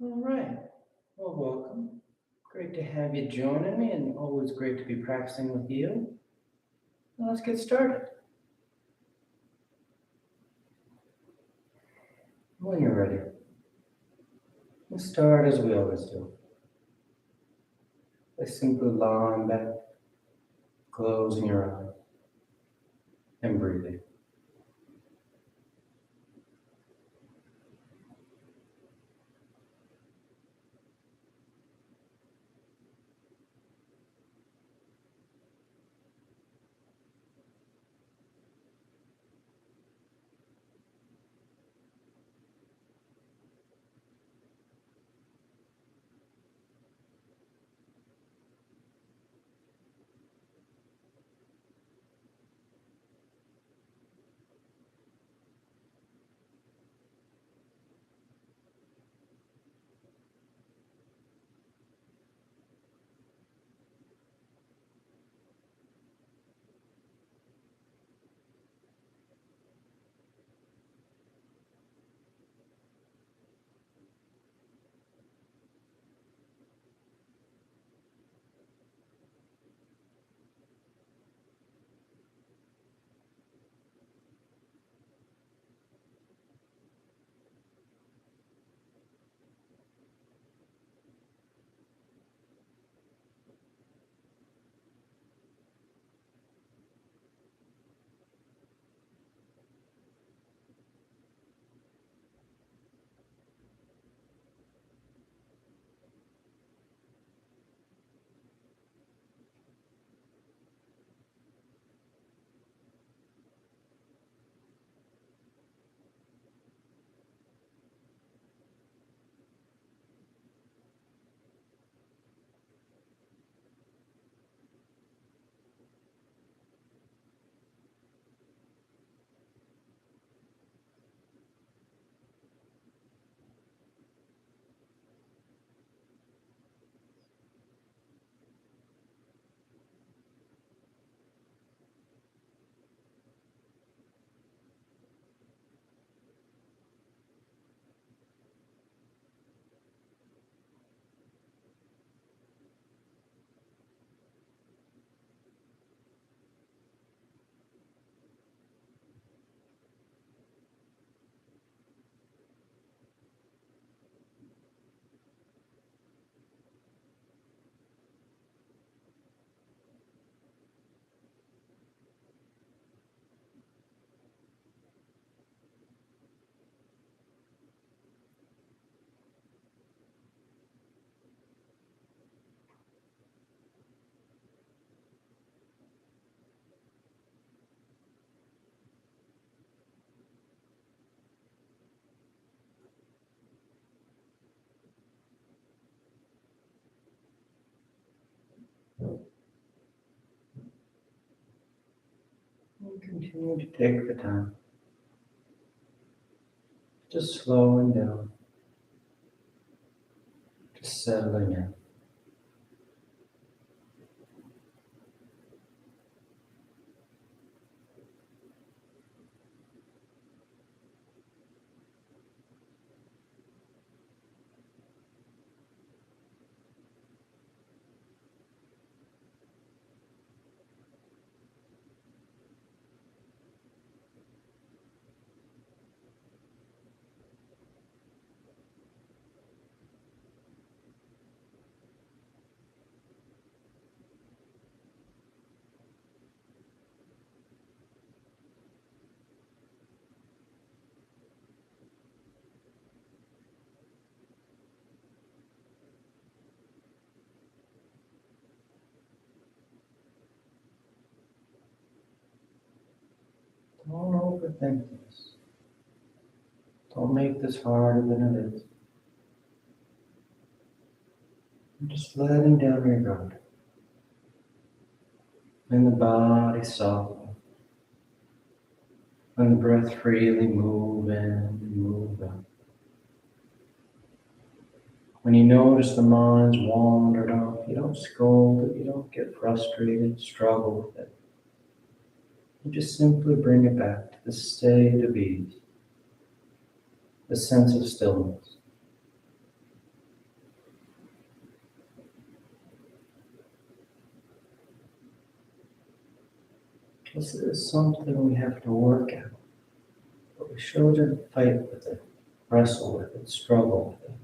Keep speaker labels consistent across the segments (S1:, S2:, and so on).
S1: All right. Well, welcome. Great to have you joining me, and always great to be practicing with you. Now let's get started. When you're ready, let's start as we always do. By simply lying back, closing your eyes, and breathing. And continue to take the time, just slowing down, just settling in. Don't overthink this. Don't make this harder than it is. You're just letting down your guard. And the body soften. And the breath freely move in and move out. When you notice the mind's wandered off, you don't scold it, you don't get frustrated, struggle with it. You just simply bring it back to the state of ease, the sense of stillness. This is something we have to work at, but we shouldn't fight with it, wrestle with it, struggle with it.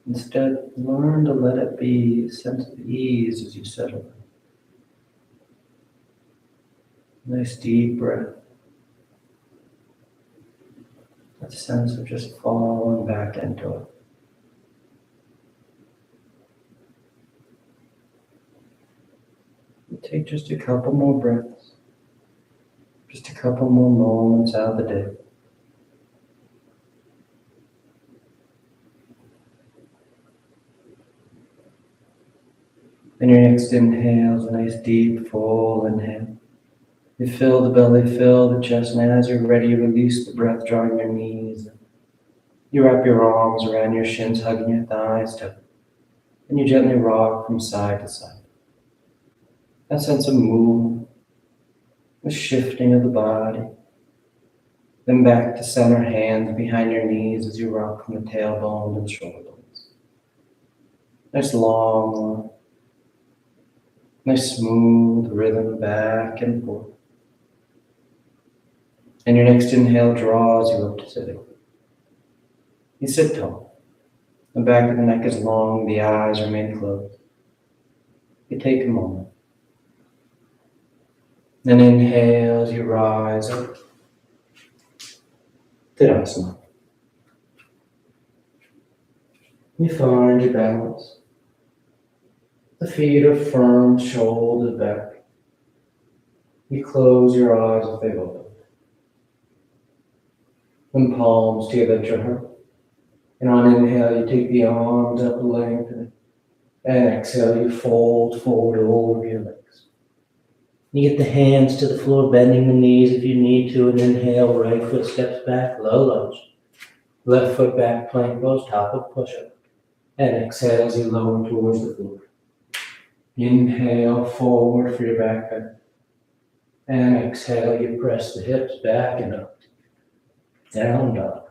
S1: Instead, learn to let it be a sense of ease as you settle in. Nice deep breath. That sense of just falling back into it. Take just a couple more breaths. Just a couple more moments out of the day. And your next inhale is a nice deep full inhale. You fill the belly, fill the chest, and as you're ready, you release the breath, drawing your knees. You wrap your arms around your shins, hugging your thighs together, and you gently rock from side to side. That sense of movement, the shifting of the body. Then back to center, hands behind your knees as you rock from the tailbone to the shoulder blades. Nice long, nice smooth rhythm back and forth. And your next inhale draws you up to sitting. You sit tall. The back of the neck is long, the eyes remain closed. You take a moment. Then inhale as you rise up. Tadasana. You find your balance. The feet are firm, shoulders back. You close your eyes if they've opened. And palms together at your heart. And on inhale, you take the arms up, lengthening. And exhale, you fold forward over your legs. You get the hands to the floor, bending the knees if you need to. And inhale, right foot steps back, low lunge. Left foot back, plank pose, top of push-up. And exhale as you lower towards the floor. Inhale, forward for your back bend. And exhale, you press the hips back and up. Down dog.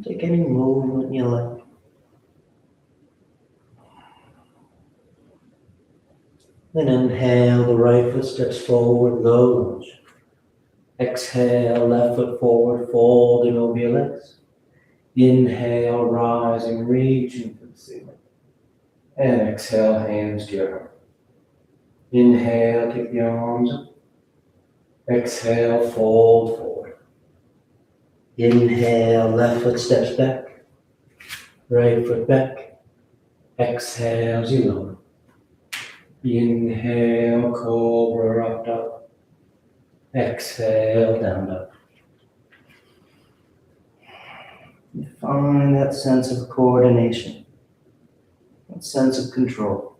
S1: Take any movement you like. Then inhale, the right foot steps forward, low lunge. Exhale, left foot forward, folding over your legs. Inhale, rising, reaching for the ceiling. And exhale, hands to your heart. Inhale, take the arms up. Exhale, fold forward. Inhale, left foot steps back. Right foot back. Exhale as you lower. Inhale, cobra, up dog. Exhale, down dog. You find that sense of coordination, that sense of control.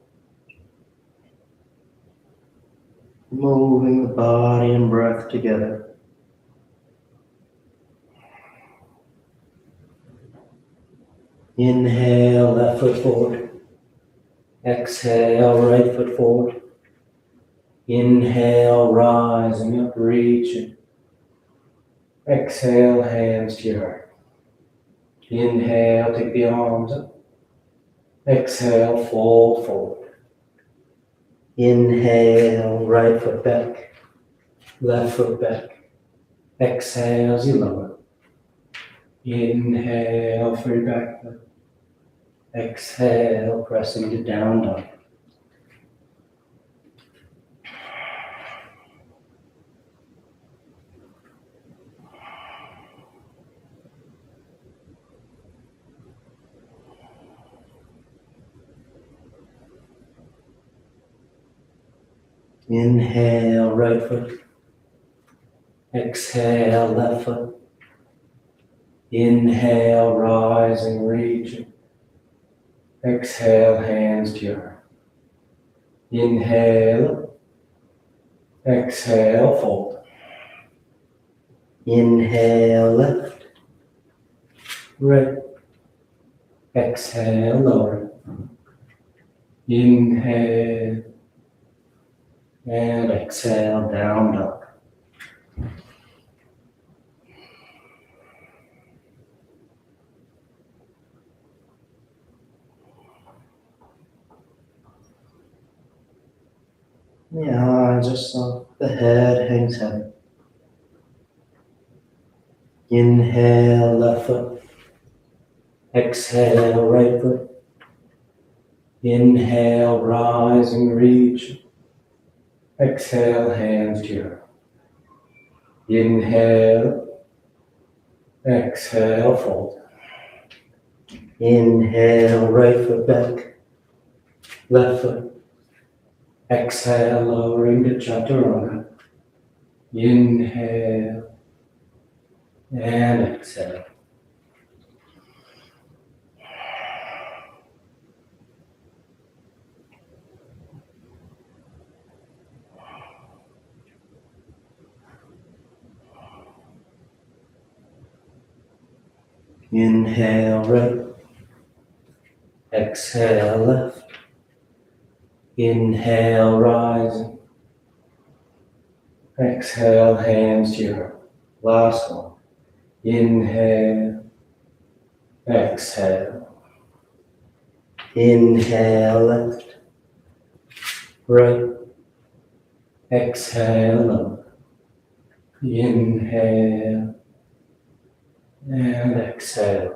S1: Moving the body and breath together. Inhale, left foot forward. Exhale, right foot forward. Inhale, rising up, reaching. Exhale, hands to your heart. Inhale, take the arms up. Exhale, fold forward. Inhale, right foot back. Left foot back. Exhale as you lower. Inhale for your back foot. Exhale, pressing to down dog. Inhale, right foot. Exhale, left foot. Inhale, rising, reaching. Exhale, hands to your heart. Inhale. Exhale, fold. Inhale, left. Right. Exhale, lower. Inhale. And exhale, down dog. The eyes are soft, the head hangs heavy. Inhale, left foot. Exhale, right foot. Inhale, rise and reach. Exhale, hands to your heart. Inhale, exhale, fold. Inhale, right foot back, left foot. Exhale, lowering to chaturanga. Inhale and exhale. Inhale, right. Exhale, left. Inhale, rising. Exhale, hands to your heart. Last one. Inhale, exhale. Inhale, left. Right. Exhale, up. Inhale and exhale.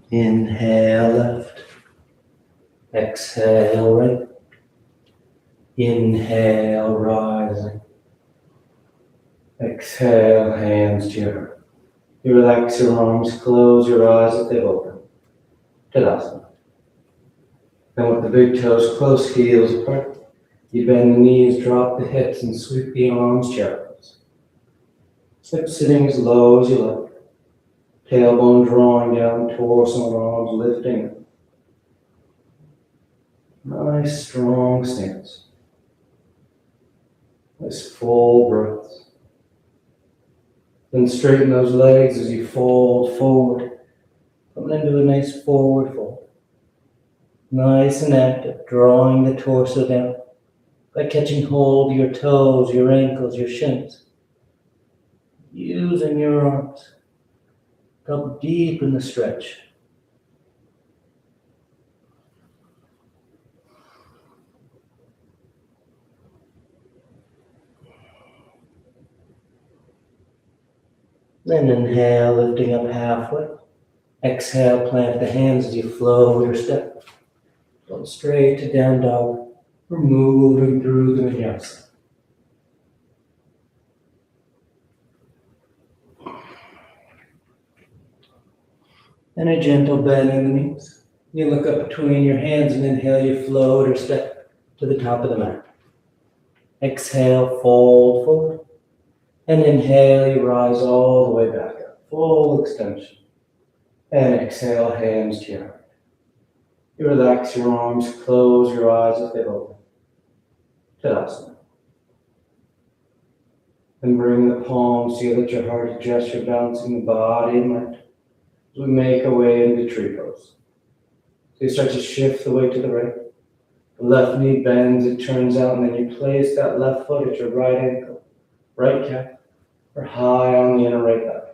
S1: Inhale, left. Exhale, right. Inhale, rising. Exhale, hands to your heart. You relax your arms, close your eyes if they've opened. Tadasana. Then with the big toes close, heels apart, you bend the knees, drop the hips, and sweep the arms childless. Step sitting as low as you like. Tailbone drawing down, torso and arms lifting. Nice strong stance. Nice full breaths. Then straighten those legs as you fold forward. Coming into a nice forward fold. Nice and active, drawing the torso down by catching hold of your toes, your ankles, your shins. Using your arms. Go deep in the stretch. Then inhale, lifting up halfway. Exhale, plant the hands as you flow your step. Go straight to down dog. We're moving through the vinyasa. And a gentle bend in the knees. You look up between your hands and inhale, you float or step to the top of the mat. Exhale, fold forward. And inhale, you rise all the way back up. Full extension. And exhale, hands to your heart. You relax your arms, close your eyes if they've opened. Tadasana. And bring the palms so you let your heart adjust your balancing the body and mind. As we make our way into tree pose. So you start to shift the weight to the right. The left knee bends, it turns out, and then you place that left foot at your right ankle, right calf, or high on the inner right thigh.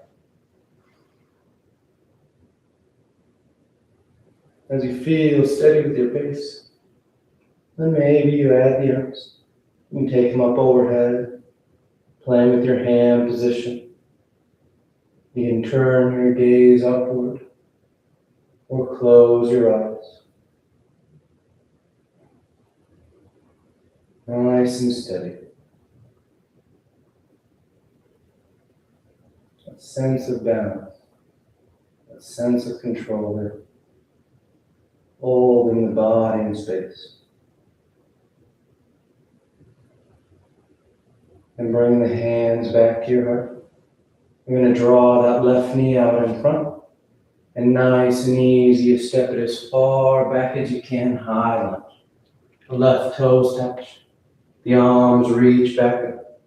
S1: As you feel steady with your pace, then maybe you add the arms. You can take them up overhead, playing with your hand position. You can turn your gaze upward or close your eyes. Nice and steady. A sense of balance, a sense of control there. Holding the body in space. And bring the hands back to your heart. You're going to draw that left knee out in front. And nice and easy, you step it as far back as you can, high lunge. The left toes touch. The arms reach back up.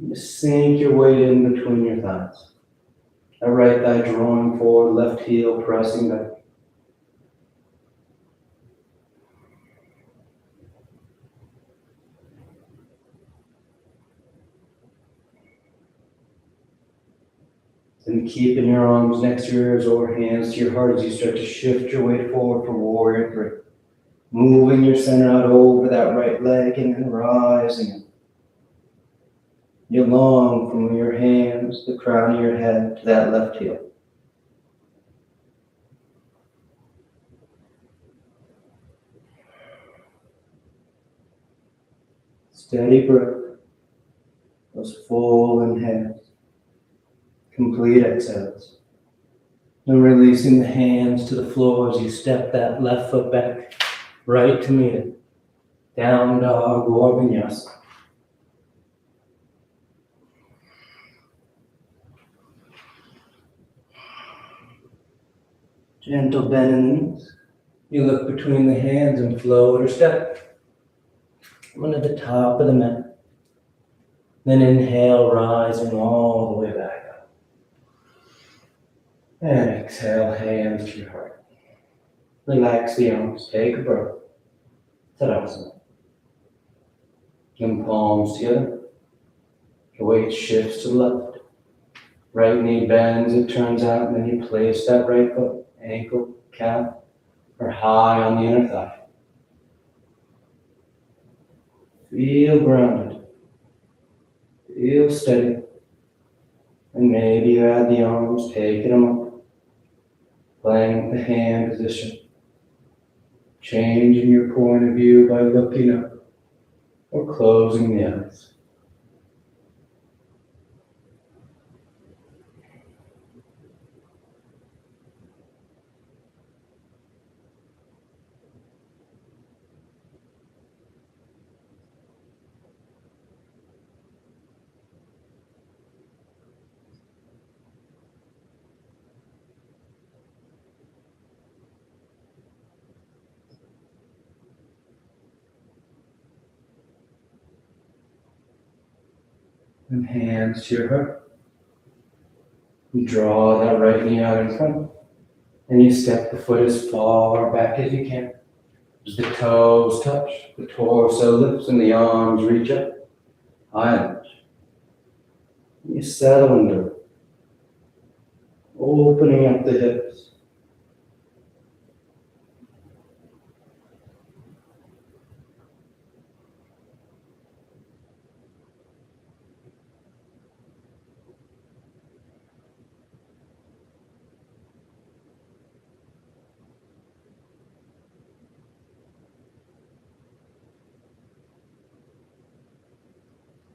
S1: You sink your weight in between your thighs. That right thigh drawing forward, left heel pressing back. Then keeping your arms next to your ears or hands to your heart as you start to shift your weight forward for warrior three. Moving your center out over that right leg and then rising. You long from your hands, the crown of your head, to that left heel. Steady breath. Those full inhales. Complete exhales. And releasing the hands to the floor as you step that left foot back, right to meet it. Down dog or vinyasa. Gentle bend in the knees. You look between the hands and float or step. One at the top of the mat. Then inhale, rising all the way back up. And exhale, hands to your heart. Relax the arms, take a breath. Tadasana. And palms together. The weight shifts to the left. Right knee bends, it turns out, and then you place that right foot, ankle, calf, or high on the inner thigh. Feel grounded. Feel steady. And maybe you add the arms, taking them up. Playing with the hand position. Changing your point of view by looking up or closing the eyes. And hands to your heart. You draw that right knee out in front. And you step the foot as far back as you can. As the toes touch, the torso lifts, and the arms reach up. High lunge. You settle into it. Opening up the hips.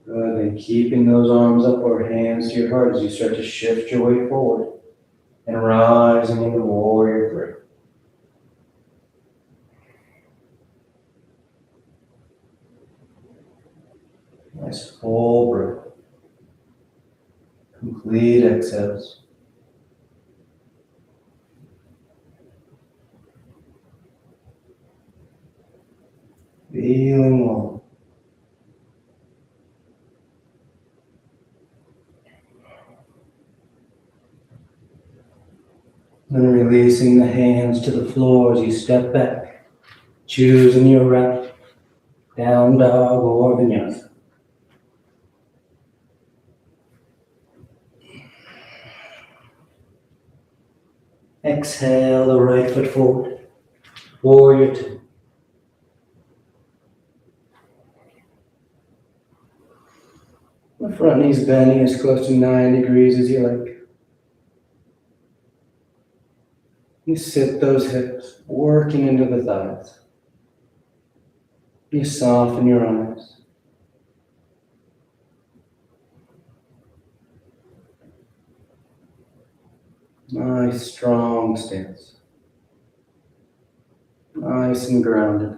S1: Good, and keeping those arms up or hands to your heart as you start to shift your weight forward and rising into warrior three. Nice full breath. Complete exhales. Feeling long. Then releasing the hands to the floor as you step back, choosing your route, down dog or vinyasa. Exhale the right foot forward, warrior two. The front knee's bending as close to 9 degrees as you like. You sit those hips, working into the thighs. You soften your arms. Nice, strong stance. Nice and grounded.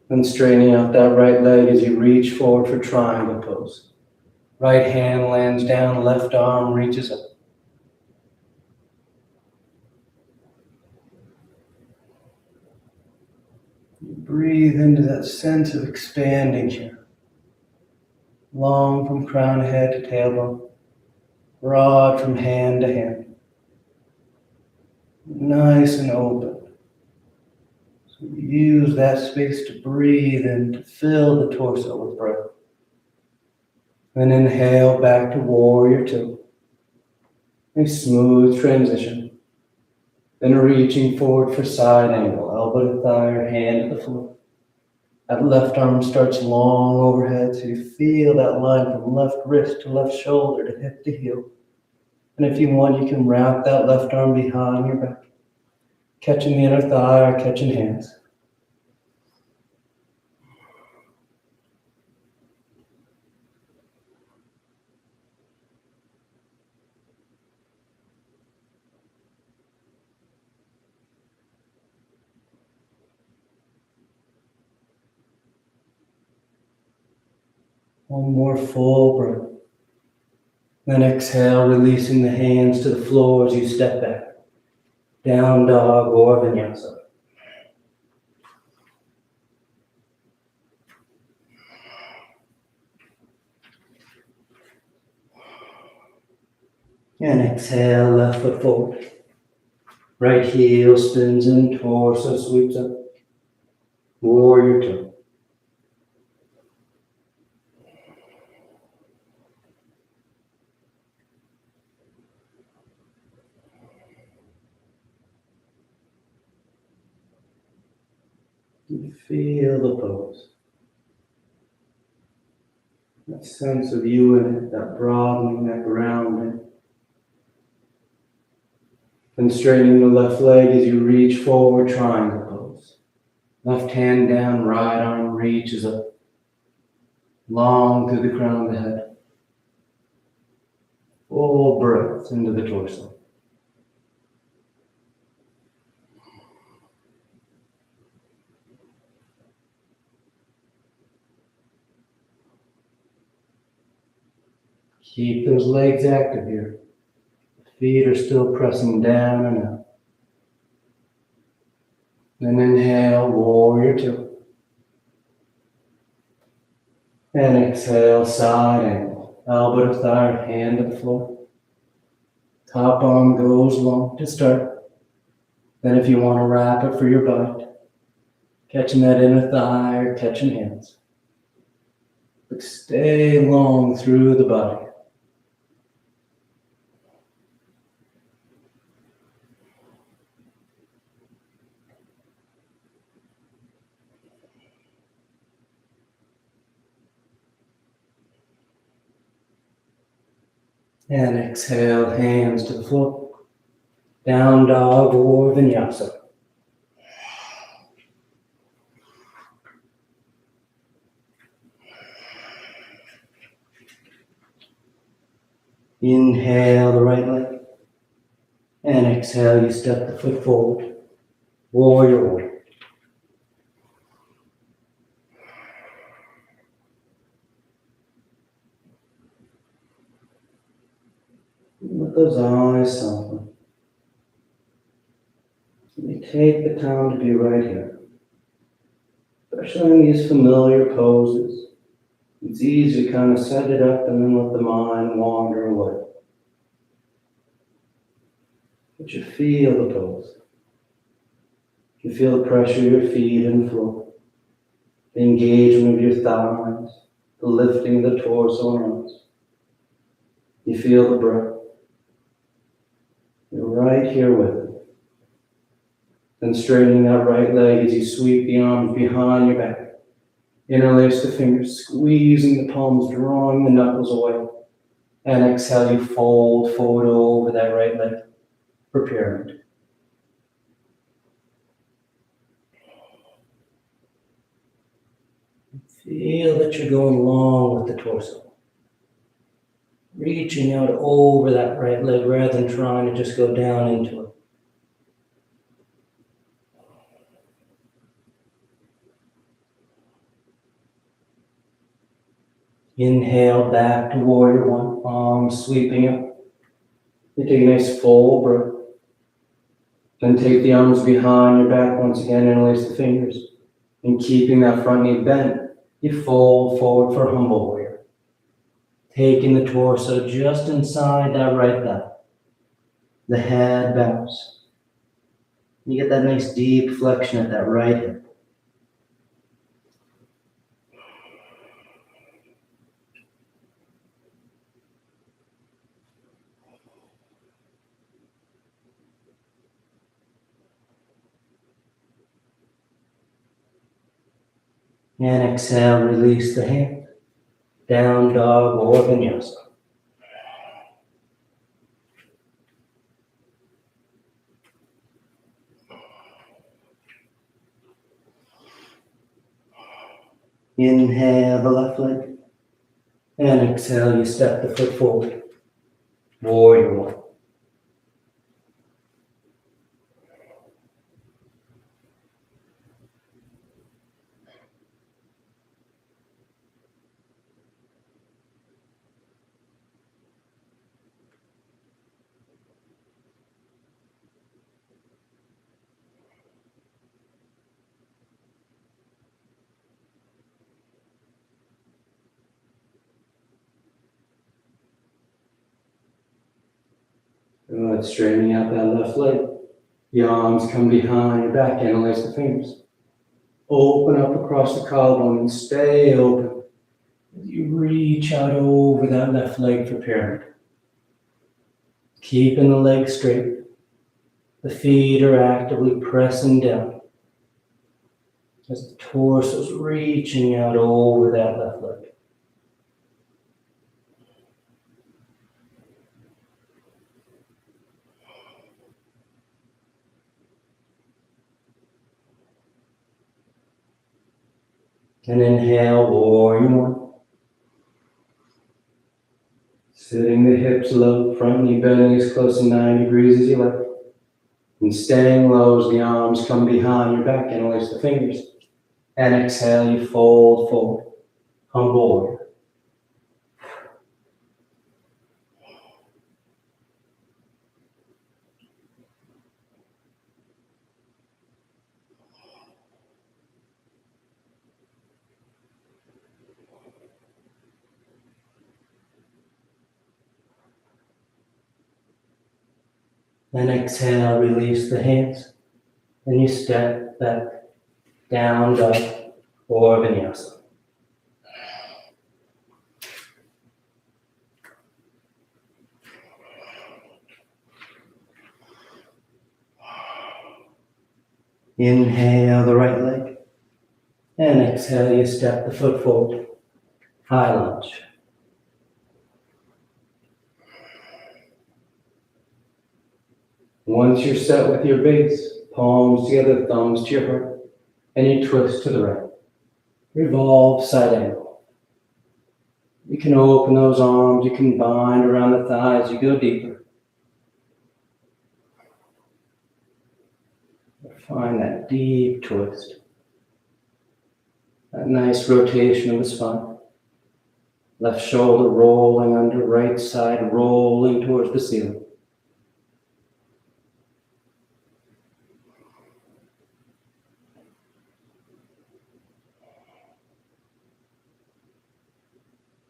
S1: Then straightening out that right leg as you reach forward for triangle pose. Right hand lands down, left arm reaches up. You breathe into that sense of expanding here. Long from crown of head to tailbone. Broad from hand to hand. Nice and open. So use that space to breathe and to fill the torso with breath. Then inhale back to warrior two. A smooth transition. Then reaching forward for side angle, elbow to thigh or hand to the floor. That left arm starts long overhead, so you feel that line from left wrist to left shoulder to hip to heel. And if you want, you can wrap that left arm behind your back, catching the inner thigh or catching hands. One more full breath. Then exhale, releasing the hands to the floor as you step back. Down dog or vinyasa. And exhale, left foot forward. Right heel spins in, torso sweeps up. Warrior two. You feel the pose. That sense of you in it, that broadening, that grounding. And straightening the left leg as you reach forward, triangle pose. Left hand down, right arm reaches up. Long through the crown of the head. Full breath into the torso. Keep those legs active here. Feet are still pressing down and up. Then inhale, warrior two. And exhale, side angle. Elbow to thigh, hand to the floor. Top arm goes long to start. Then if you want to wrap it for your bite, catching that inner thigh or catching hands. But stay long through the body. And exhale, hands to the floor. Down dog or vinyasa. Inhale the right leg. And exhale, you step the foot forward. Warrior one. Let those eyes soften. You take the time to be right here. Especially in these familiar poses. It's easy to kind of set it up and then let the mind wander away. But you feel the pose. You feel the pressure of your feet and the floor. The engagement of your thighs. The lifting of the torso and arms. You feel the breath. You're right here with it. Then straightening that right leg as you sweep the arms behind your back. Interlace the fingers, squeezing the palms, drawing the knuckles away. And exhale, you fold forward over that right leg for pyramid. Feel that you're going long with the torso. Reaching out over that right leg rather than trying to just go down into it. Inhale back to warrior one, arms sweeping up. You take a nice full breath. Then take the arms behind your back once again, interlace the fingers. And keeping that front knee bent, you fold forward for humble warrior. Taking the torso just inside that right thigh. The head bows. You get that nice deep flexion at that right hip. And exhale, release the hand. Down dog or vinyasa. Inhale the left leg. And exhale, you step the foot forward. Warrior one. Good, straightening out that left leg. The arms come behind your back, interlace the fingers. Open up across the collarbone and stay open. As you reach out over that left leg for pyramid. Keeping the leg straight. The feet are actively pressing down. As the torso is reaching out over that left leg. And inhale, warrior one. Sitting the hips low, front knee bending as close to 9 degrees as you like. And staying low as the arms come behind your back, interlace the fingers. And exhale, you fold forward. Humble warrior. Then exhale, release the hands. And you step back, down dog, or vinyasa. Inhale the right leg. And exhale, you step the foot forward. High lunge. Once you're set with your base, palms together, thumbs to your heart, and you twist to the right. Revolve side angle. You can open those arms, you can bind around the thighs, you go deeper. Find that deep twist. That nice rotation of the spine. Left shoulder rolling under, right side rolling towards the ceiling.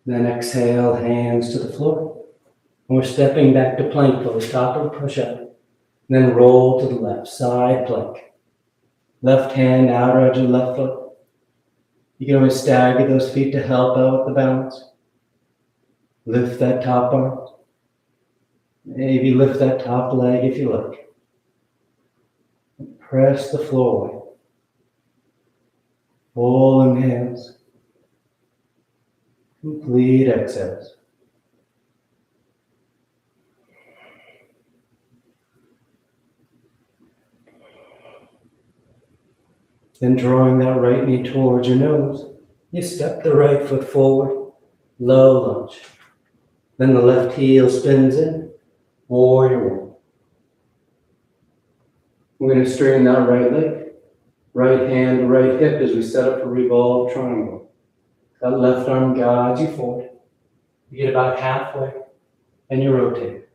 S1: Then exhale, hands to the floor. And we're stepping back to plank pose, top of push-up. Then roll to the left, side plank. Left hand outer edge of the left foot. You can always stagger those feet to help out with the balance. Lift that top arm. Maybe lift that top leg if you like. Press the floor away. Full inhales. Complete exhales. Then drawing that right knee towards your nose, you step the right foot forward, low lunge. Then the left heel spins in, warrior one. We're going to straighten that right leg, right hand to right hip as we set up a revolve triangle. That left arm guides you forward. You get about halfway, and you rotate.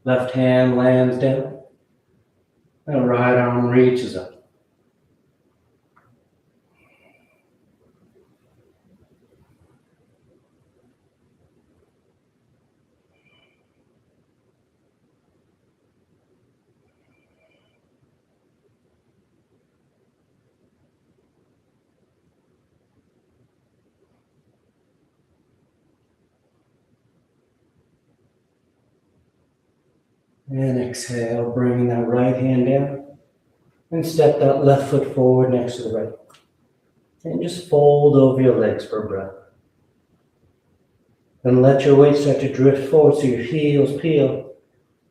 S1: Left hand lands down, and right arm reaches up. And exhale, bringing that right hand down. And step that left foot forward next to the right. And just fold over your legs for a breath. Then let your weight start to drift forward so your heels peel.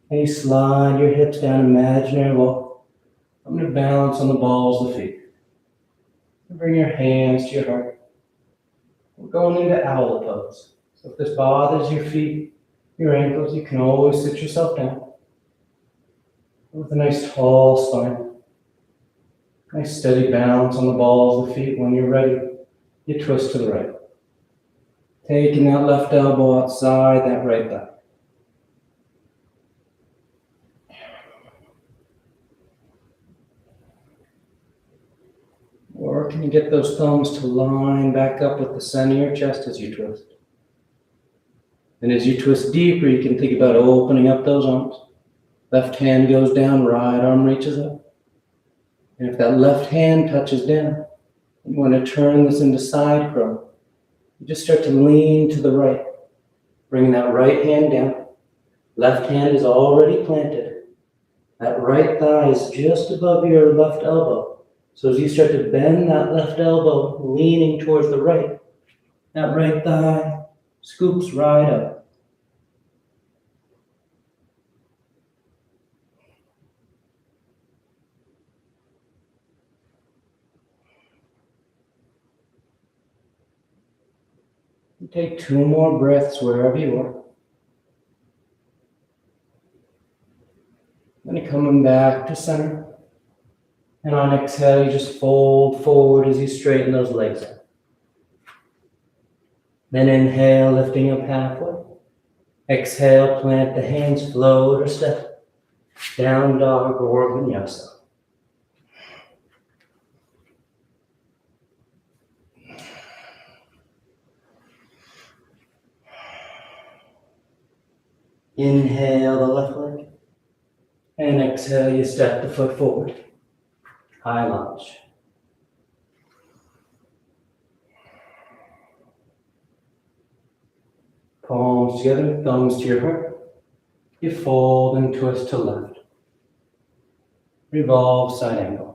S1: And you slide your hips down imaginary wall. I'm going to balance on the balls of the feet. Bring your hands to your heart. We're going into owl pose. So if this bothers your feet, your ankles, you can always sit yourself down. With a nice tall spine. Nice steady balance on the balls of the feet. When you're ready, you twist to the right. Taking that left elbow outside that right thigh. Or can you get those thumbs to line back up with the center of your chest as you twist? And as you twist deeper, you can think about opening up those arms. Left hand goes down, right arm reaches up. And if that left hand touches down, you want to turn this into side crow. You just start to lean to the right, bringing that right hand down. Left hand is already planted. That right thigh is just above your left elbow. So as you start to bend that left elbow, leaning towards the right, that right thigh scoops right up. Take 2 more breaths wherever you are. Then you're coming back to center. And on exhale, you just fold forward as you straighten those legs out. Then inhale, lifting up halfway. Exhale, plant the hands, float or step. Down dog or vinyasa. Inhale the left leg. And exhale, you step the foot forward. High lunge. Palms together, thumbs to your heart. You fold and twist to left. Revolve side angle.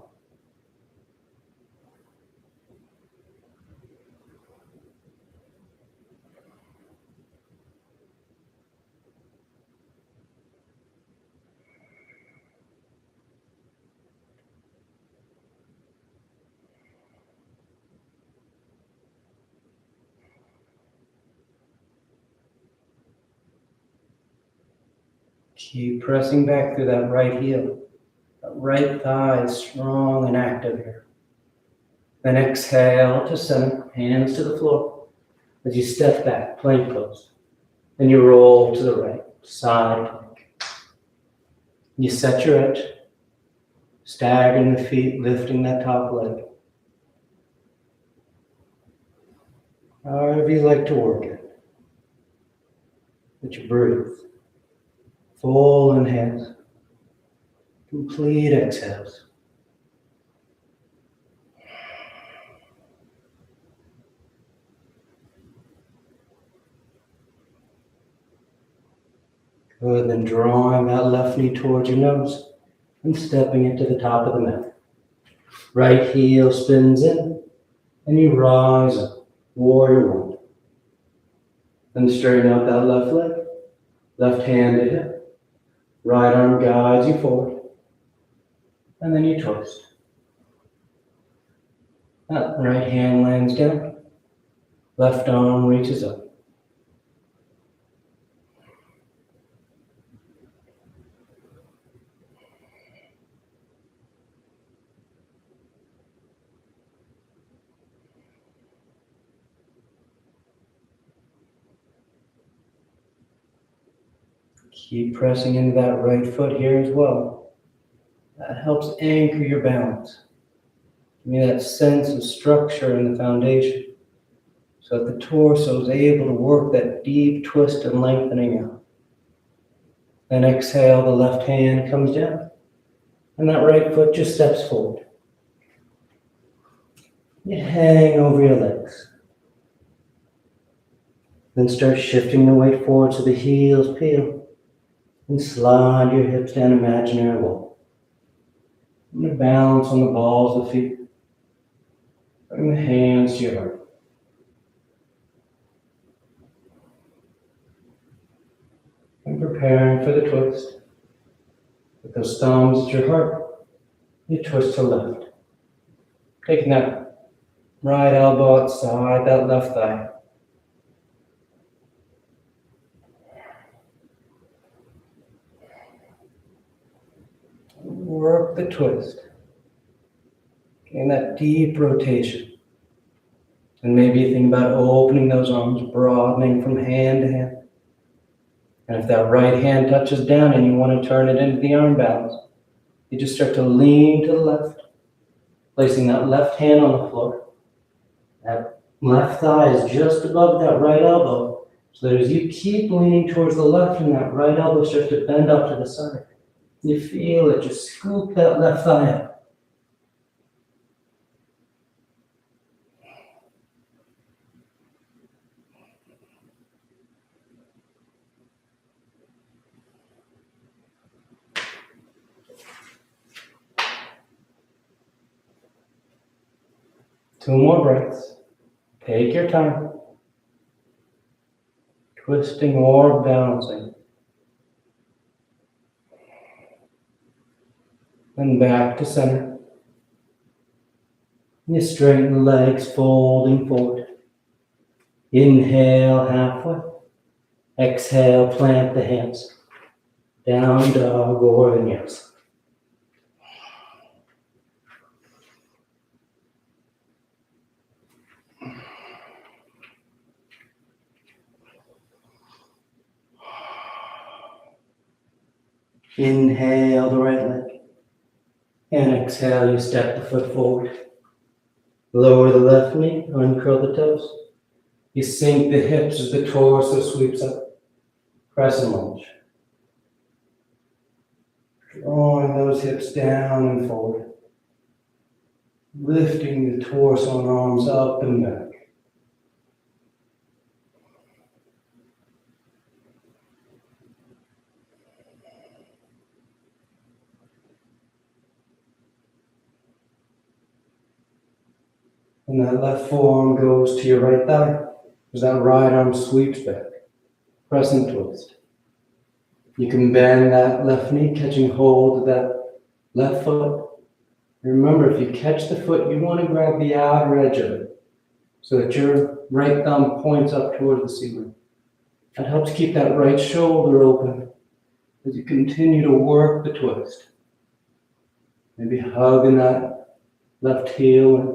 S1: Keep pressing back through that right heel. That right thigh is strong and active here. Then exhale to center, hands to the floor. As you step back, plank pose. Then you roll to the right, side plank. You set your edge, staggering the feet, lifting that top leg. However you like to work it. But you breathe. Full inhales, complete exhales. Good, then drawing that left knee towards your nose and stepping it to the top of the mat. Right heel spins in and you rise up, warrior one. Then straighten out that left leg, left hand to hip. Right arm guides you forward, and then you twist. That right hand lands down, left arm reaches up. Keep pressing into that right foot here as well. That helps anchor your balance. Give me that sense of structure in the foundation so that the torso is able to work that deep twist and lengthening out. Then exhale, the left hand comes down and that right foot just steps forward. You hang over your legs. Then start shifting the weight forward so the heels peel. And slide your hips down imaginary wall. I'm going to balance on the balls of the feet. Bring the hands to your heart. And preparing for the twist. With those thumbs at your heart, you twist to left. Taking that right elbow outside that left thigh. Work the twist. Getting that deep rotation. And maybe you think about opening those arms, broadening from hand to hand. And if that right hand touches down and you want to turn it into the arm balance, you just start to lean to the left, placing that left hand on the floor. That left thigh is just above that right elbow, so that as you keep leaning towards the left and that right elbow starts to bend up to the side, you feel it, just scoop that left thigh up. Two more breaths. Take your time. Twisting or balancing. And back to center. You straighten the legs, folding forward. Inhale halfway. Exhale, plant the hands. Down dog or vinyasa. Inhale the right leg. And exhale, you step the foot forward. Lower the left knee, uncurl the toes. You sink the hips as the torso sweeps up. Crescent lunge. Drawing those hips down and forward. Lifting the torso and arms up and back. And that left forearm goes to your right thigh as that right arm sweeps back. Crescent twist. You can bend that left knee, catching hold of that left foot. Remember, if you catch the foot, you want to grab the outer edge of it so that your right thumb points up toward the ceiling. That helps keep that right shoulder open as you continue to work the twist. Maybe hugging that left heel.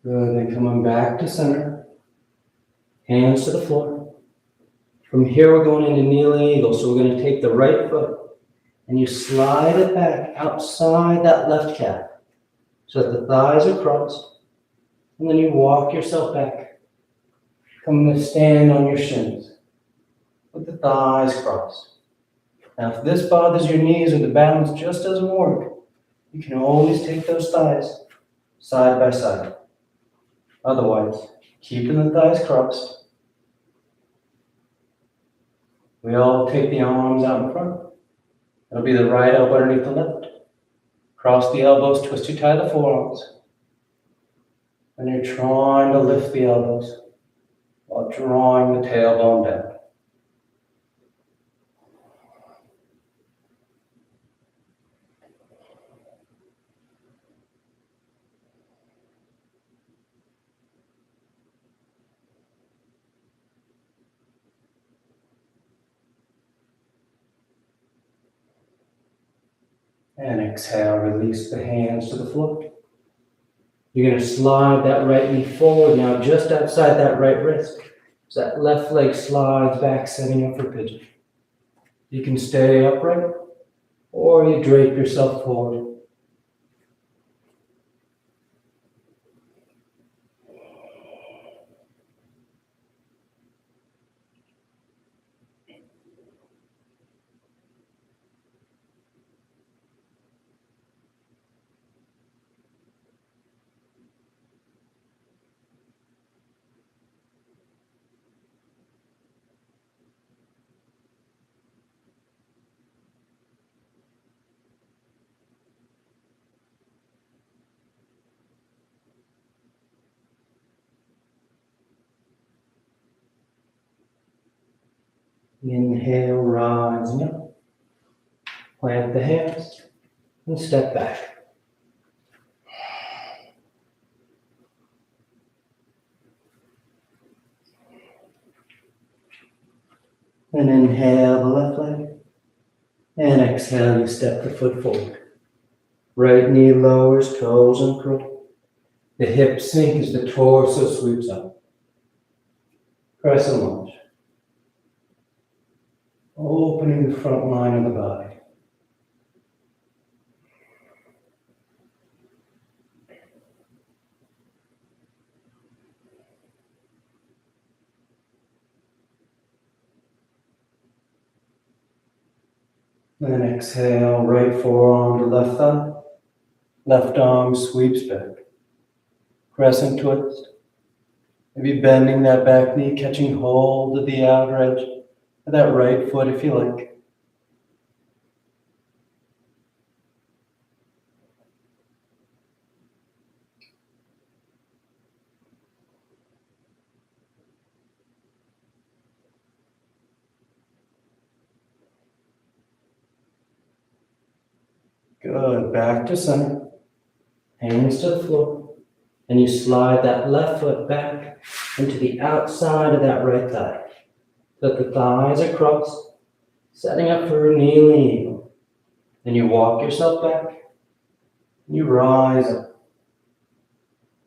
S1: Good, then coming back to center. Hands to the floor. From here, we're going into kneeling eagle. So we're going to take the right foot and you slide it back outside that left calf so that the thighs are crossed. And then you walk yourself back. Come to stand on your shins with the thighs crossed. Now, if this bothers your knees or the balance just doesn't work, you can always take those thighs side by side. Otherwise, keeping the thighs crossed, we all take the arms out in front. It'll be the right elbow underneath the left. Cross the elbows, twist to tie the forearms. And you're trying to lift the elbows while drawing the tailbone down. And exhale, release the hands to the floor. You're going to slide that right knee forward now, just outside that right wrist. So that left leg slides back, setting up for pigeon. You can stay upright, or you drape yourself forward. Inhale, rising up. Plant the hands and step back. And inhale the left leg. And exhale, you step the foot forward. Right knee lowers, toes uncurl. The hips sink as the torso sweeps up. Crescent lunge. Opening the front line of the body. Then exhale, right forearm to left thigh. Left arm sweeps back. Crescent twist. Maybe bending that back knee, catching hold of the outer edge of that right foot if you like. Good. Back to center. Hands to the floor. And you slide that left foot back into the outside of that right thigh. So that the thighs are crossed, setting up for a kneeling eagle. Then you walk yourself back. And you rise up.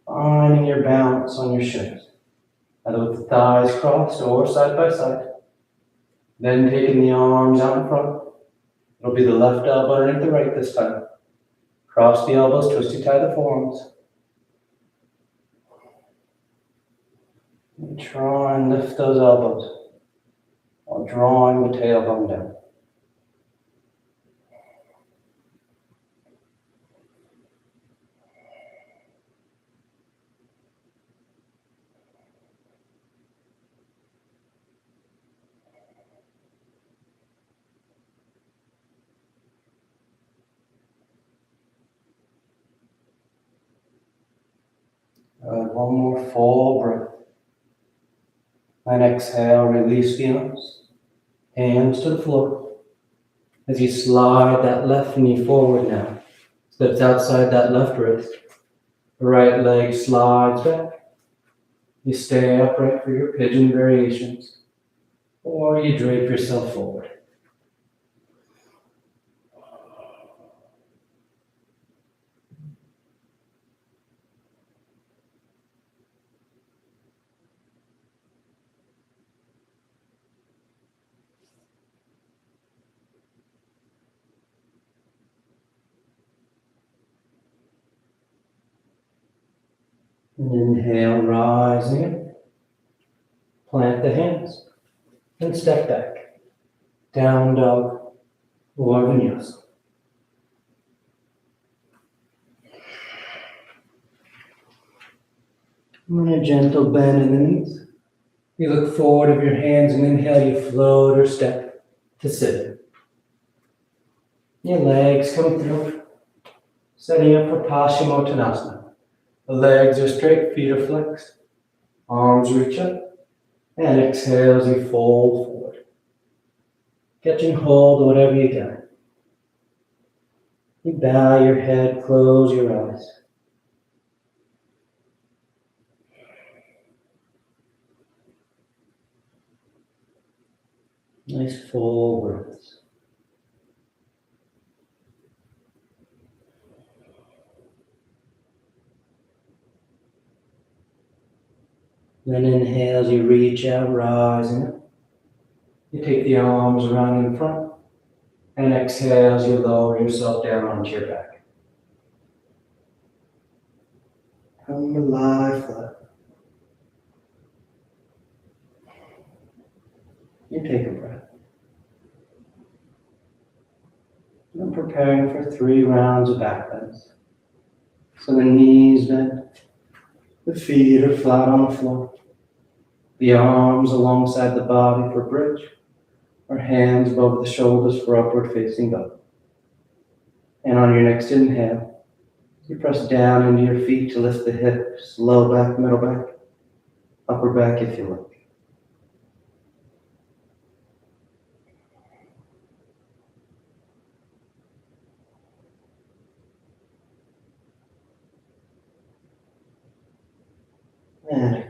S1: Finding your balance on your shins. Either with the thighs crossed or side by side. Then taking the arms out in front. It'll be the left elbow underneath the right this time. Cross the elbows, twisty tie the forearms. And try and lift those elbows while drawing the tailbone down. Good. One more full breath. And exhale, release the arms. Hands to the floor. As you slide that left knee forward now. So it's outside that left wrist. The right leg slides back. You stay upright for your pigeon variations. Or you drape yourself forward. And inhale, rising up. Plant the hands and step back. Down dog or vinyasa. And a gentle bend in the knees. You look forward of your hands and inhale, you float or step to sit. Your legs come through, setting up for Paschimottanasana. The legs are straight, feet are flexed, arms reach up, and exhale as you fold forward. Catching hold of whatever you got. You bow your head, close your eyes. Nice full breaths. Then inhale as you reach out, rising up. You take the arms around in front. And exhale as you lower yourself down onto your back. Come to lie flat. You take a breath. I'm preparing for 3 rounds of back bends. So the knees bend, the feet are flat on the floor, the arms alongside the body for bridge, or hands above the shoulders for upward facing dog. And on your next inhale, you press down into your feet to lift the hips, low back, middle back, upper back if you like.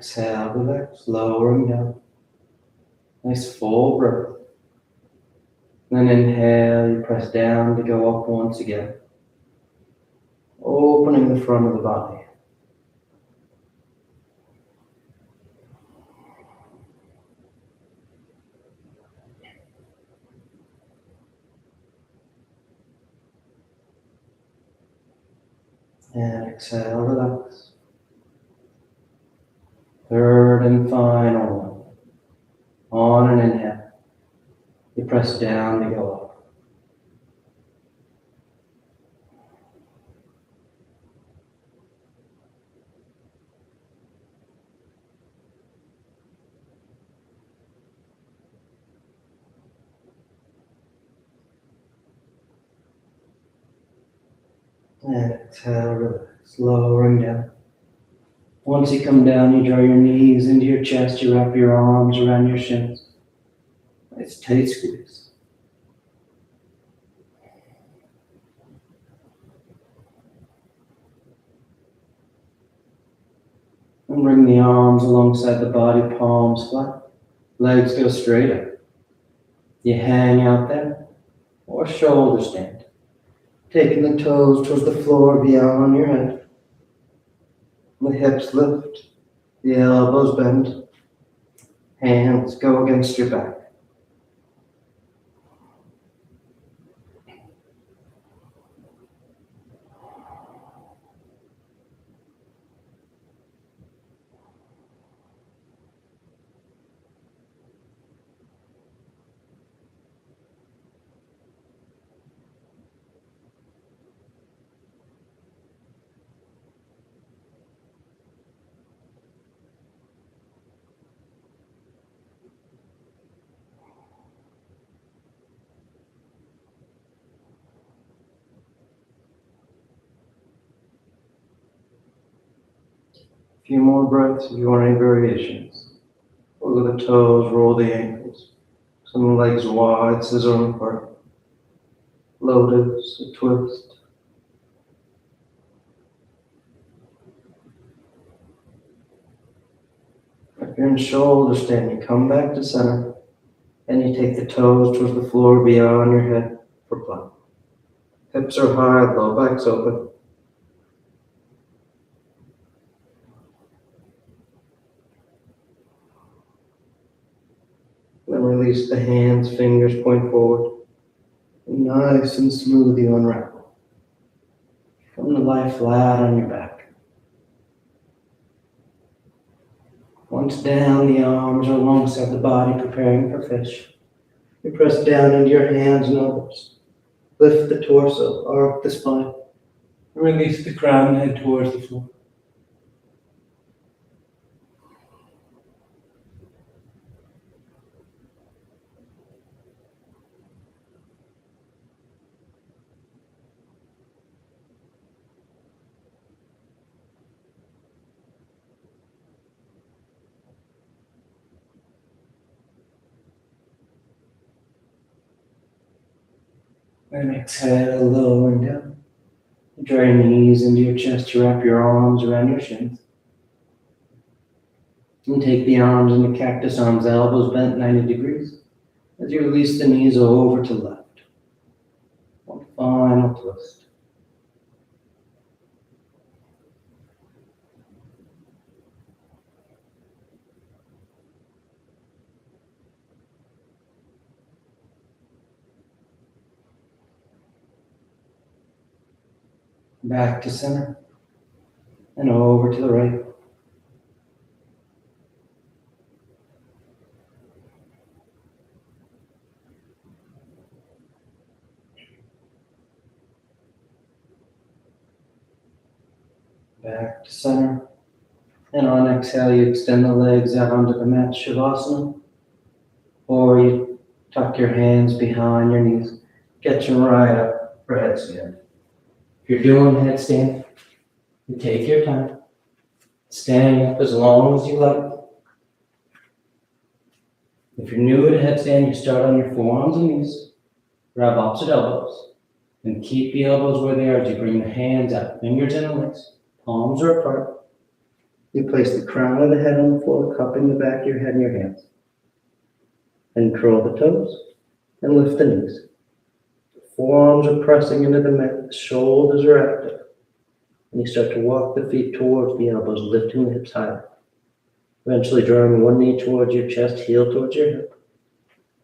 S1: exhale, relax, lowering down. Nice full breath. Then inhale, you press down to go up once again. Opening the front of the body. And exhale, relax. Third and final one. On an inhale, you press down to go up. And exhale, relax, lowering down. Once you come down, you draw your knees into your chest, you wrap your arms around your shins. Nice tight squeeze. And bring the arms alongside the body, palms flat. Legs go straight up. You hang out there, or shoulder stand. Taking the toes towards the floor beyond your head. The hips lift, the elbows bend. Hands go against your back. A few more breaths if you want any variations. Wiggle the toes, roll the ankles. Some legs wide, scissoring apart. Lotus, a twist. If you're in shoulder stand, you come back to center. And you take the toes towards the floor beyond your head for plank. Hips are high, low back's open. Then release the hands, fingers point forward. Nice and smooth, you unravel. Come to lie flat on your back. Once down, the arms are alongside the body, preparing for fish. You press down into your hands and elbows. Lift the torso, arc the spine. Release the crown and head towards the floor. And exhale, lowering down. Draw your knees into your chest to wrap your arms around your shins. And take the arms into cactus arms, elbows bent 90 degrees. As you release the knees over to left. One final twist. Back to center. And over to the right. Back to center. And on exhale, you extend the legs out onto the mat, Shavasana. Or you tuck your hands behind your knees. Get you right up for headstand. If you're doing headstand, you take your time. Standing up as long as you like. If you're new at headstand, you start on your forearms and knees. Grab opposite elbows. And keep the elbows where they are as you bring the hands out. Fingers in the legs. Palms are apart. You place the crown of the head on the floor, cupping the back of your head in your hands. Then curl the toes and lift the knees. The forearms are pressing into the mat, the shoulders are active. And you start to walk the feet towards the elbows, lifting the hips higher. Eventually drawing one knee towards your chest, heel towards your hip,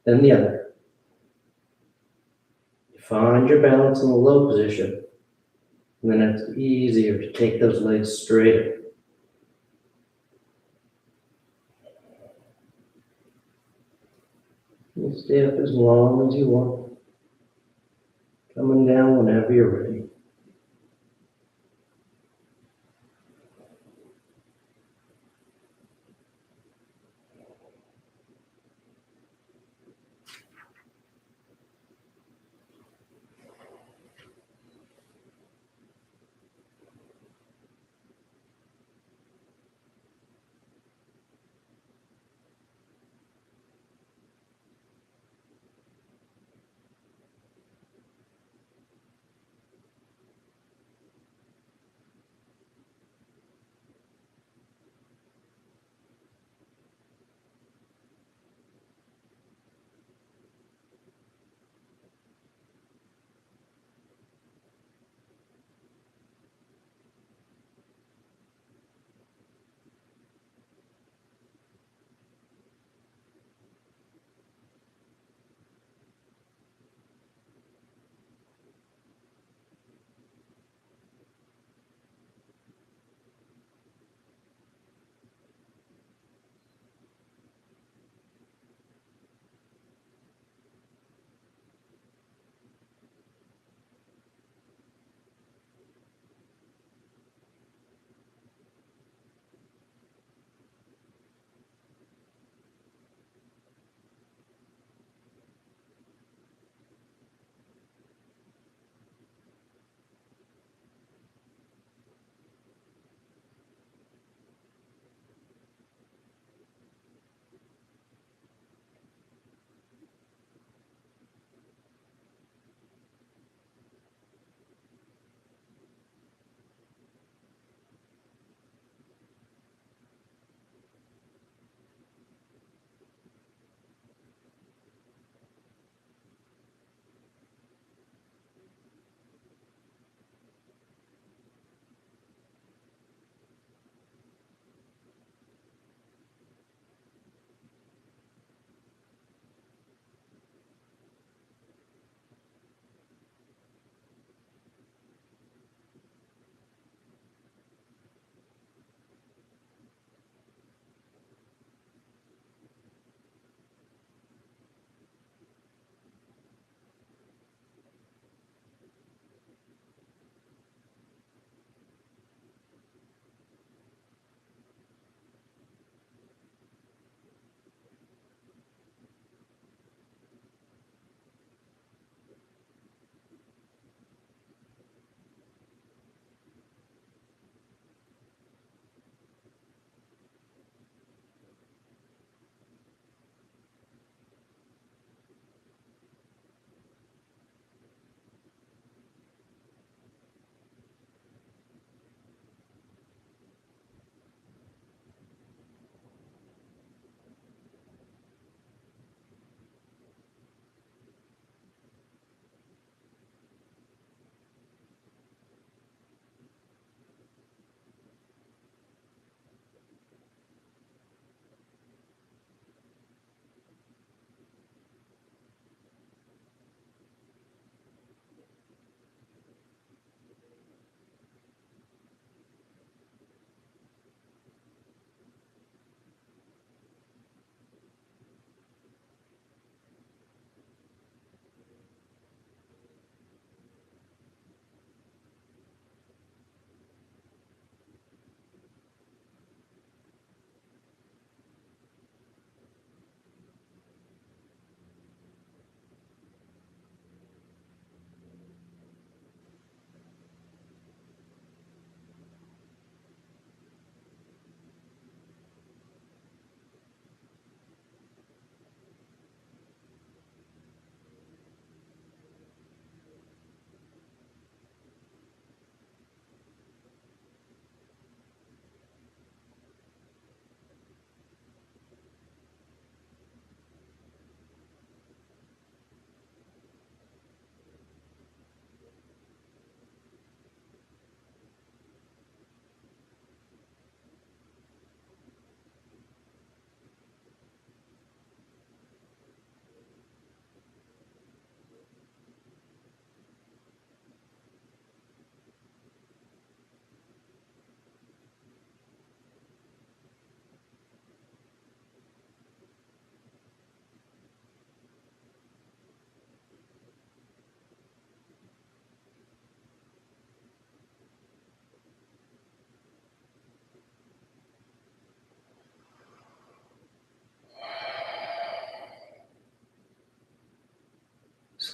S1: then the other. You find your balance in the low position, and then it's easier to take those legs straighter. You stay up as long as you want, coming down whenever you're ready.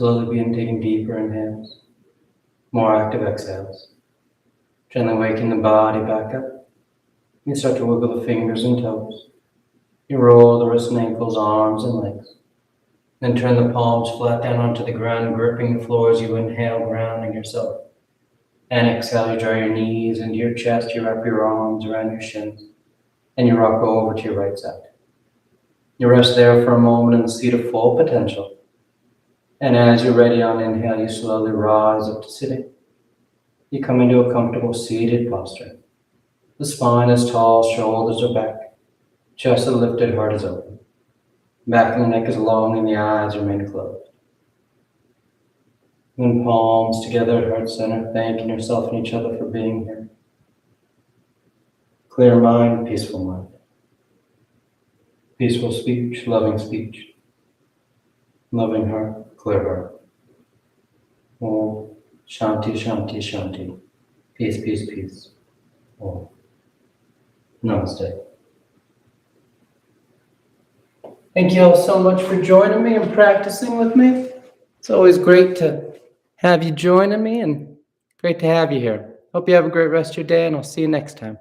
S1: Slowly begin taking deeper inhales, more active exhales. Gently waking the body back up. You start to wiggle the fingers and toes. You roll the wrists and ankles, arms and legs. Then turn the palms flat down onto the ground, gripping the floor as you inhale, grounding yourself. And exhale, you draw your knees into your chest, you wrap your arms around your shins, and you rock over to your right side. You rest there for a moment in the seat of full potential. And as you're ready on inhale, you slowly rise up to sitting. You come into a comfortable seated posture. The spine is tall, shoulders are back, chest is lifted, heart is open. Back of the neck is long and the eyes remain closed. Then palms together at heart center, thanking yourself and each other for being here. Clear mind, peaceful mind. Peaceful speech, loving speech. Loving heart, clear heart. Om Shanti, Shanti, Shanti. Peace, peace, peace. Om. Namaste. Thank you all so much for joining me and practicing with me. It's always great to have you joining me and great to have you here. Hope you have a great rest of your day, and I'll see you next time.